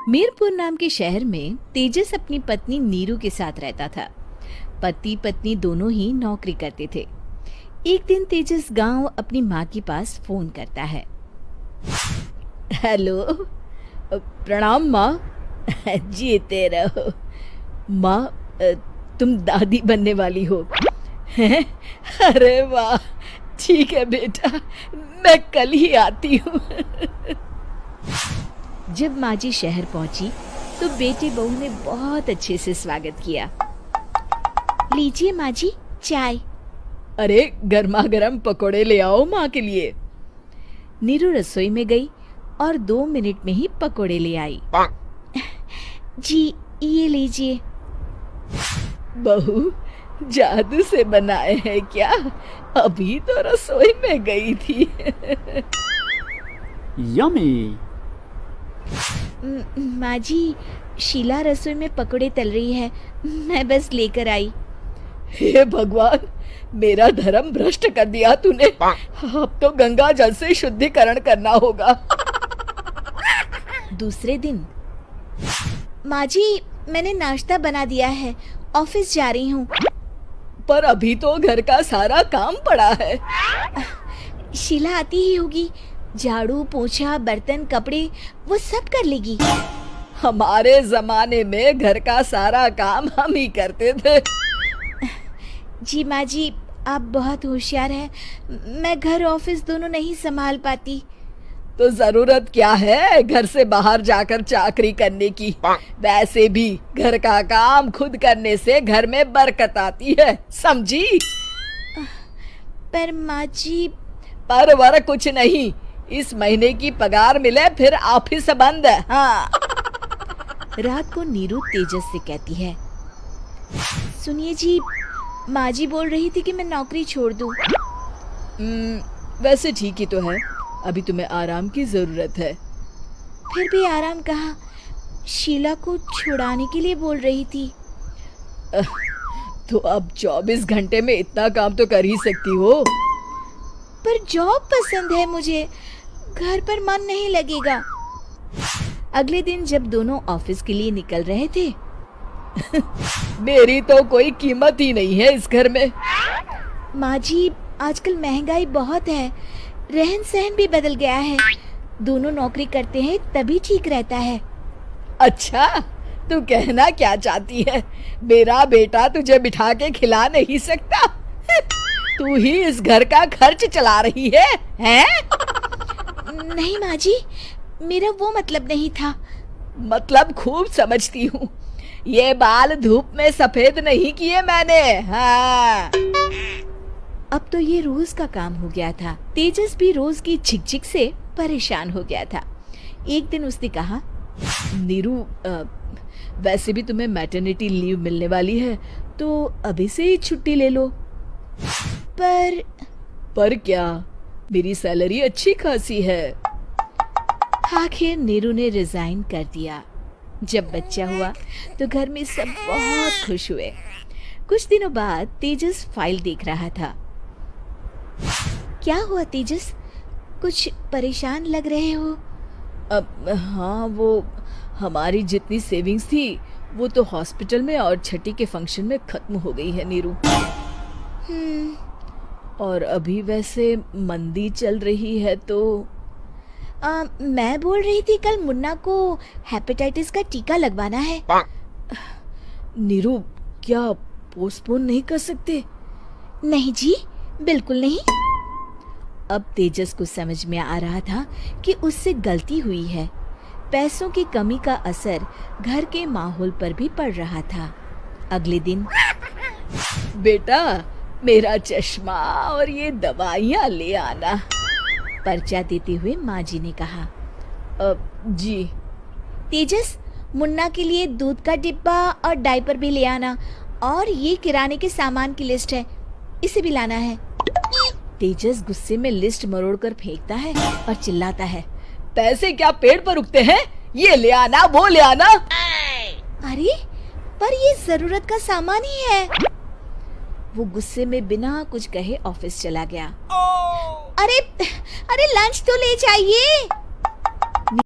मीरपुर नाम के शहर में तेजस अपनी पत्नी नीरू के साथ रहता था। पति पत्नी दोनों ही नौकरी करते थे। एक दिन तेजस गांव अपनी माँ के पास फोन करता है। हेलो, प्रणाम माँ। जीते रहो माँ, तुम दादी बनने वाली हो हैं? अरे वाह, ठीक है बेटा, मैं कल ही आती हूँ। जब माँ जी शहर पहुंची तो बेटे बहू ने बहुत अच्छे से स्वागत किया। लीजिए माँ जी, चाय। अरे गर्मा गर्म पकोड़े ले आओ माँ के लिए। नीरू रसोई में गई और 2 मिनट में ही पकोड़े ले आई। जी ये लीजिए। बहू, जादू से बनाए हैं क्या? अभी तो रसोई में गई थी। यम्मी। माँ जी, शीला रसोई में पकोड़े तल रही है, मैं बस लेकर आई। हे भगवान, मेरा धर्म भ्रष्ट कर दिया तूने। अब तो गंगा जल से शुद्धिकरण करना होगा। दूसरे दिन, माँ जी मैंने नाश्ता बना दिया है, ऑफिस जा रही हूँ। पर अभी तो घर का सारा काम पड़ा है। शीला आती ही होगी, झाड़ू पोछा बर्तन कपड़े वो सब कर लेगी। हमारे जमाने में घर का सारा काम हम ही करते थे। जी माँ जी, आप बहुत होशियार हैं, मैं घर ऑफिस दोनों नहीं संभाल पाती। तो जरूरत क्या है घर से बाहर जाकर चाकरी करने की? वैसे भी घर का काम खुद करने से घर में बरकत आती है, समझी? पर माँ जी। पर वर कुछ नहीं, इस महीने की पगार मिले फिर ऑफिस बंद है। हाँ। रात को नीरू तेजस से कहती है, सुनिए जी, माँ जी बोल रही थी कि मैं नौकरी छोड़ दूं। वैसे ठीक ही तो है, अभी तुम्हें आराम की जरूरत है। फिर भी आराम कहाँ, शीला को छुड़ाने के लिए बोल रही थी। तो अब 24 घंटे में इतना काम तो कर ही सकती हो। पर जॉब पसंद है मुझे, घर पर मन नहीं लगेगा। अगले दिन जब दोनों ऑफिस के लिए निकल रहे थे, मेरी तो कोई कीमत ही नहीं है इस घर में। माँ जी, आजकल महंगाई बहुत है, रहन सहन भी बदल गया है, दोनों नौकरी करते हैं तभी ठीक रहता है। अच्छा, तू कहना क्या चाहती है? मेरा बेटा तुझे बिठा के खिला नहीं सकता? तू ही इस घर का खर्च चला रही है, हैं? नहीं माँ जी, मेरा वो मतलब नहीं था। मतलब खूब समझती हूँ, ये बाल धूप में सफेद नहीं किए मैंने। हाँ। अब तो ये रोज का काम हो गया था। तेजस भी रोज की झिकझिक से परेशान हो गया था। एक दिन उसने कहा, नीरू, वैसे भी तुम्हें मैटरनिटी लीव मिलने वाली है, तो अभी से ही छुट्टी ले लो। पर क्या, मेरी सैलरी अच्छी खासी है। आखिर नीरू ने रिजाइन कर दिया। जब बच्चा हुआ तो घर में सब बहुत खुश हुए। कुछ दिनों बाद तेजस फाइल देख रहा था। क्या हुआ तेजस, कुछ परेशान लग रहे हो? अब हाँ, वो हमारी जितनी सेविंग्स थी वो तो हॉस्पिटल में और छठी के फंक्शन में खत्म हो गई है नीरू। और अभी वैसे मंदी चल रही है तो मैं बोल रही थी कल मुन्ना को हेपेटाइटिस का टीका लगवाना है। नीरू, क्या पोस्टपोन नहीं कर सकते? नहीं जी, बिल्कुल नहीं। अब तेजस को समझ में आ रहा था कि उससे गलती हुई है। पैसों की कमी का असर घर के माहौल पर भी पड़ रहा था। अगले दिन, बेटा मेरा चश्मा और ये दवाइयाँ ले आना, पर्चा देते हुए माँ जी ने कहा। जी। तेजस, मुन्ना के लिए दूध का डिब्बा और डायपर भी ले आना, और ये किराने के सामान की लिस्ट है, इसे भी लाना है। तेजस गुस्से में लिस्ट मरोड़कर फेंकता है और चिल्लाता है, पैसे क्या पेड़ पर उगते हैं? ये ले आना, वो ले आना। अरे पर ये जरूरत का सामान ही है। वो गुस्से में बिना कुछ कहे ऑफिस चला गया। अरे लंच तो ले जाइए।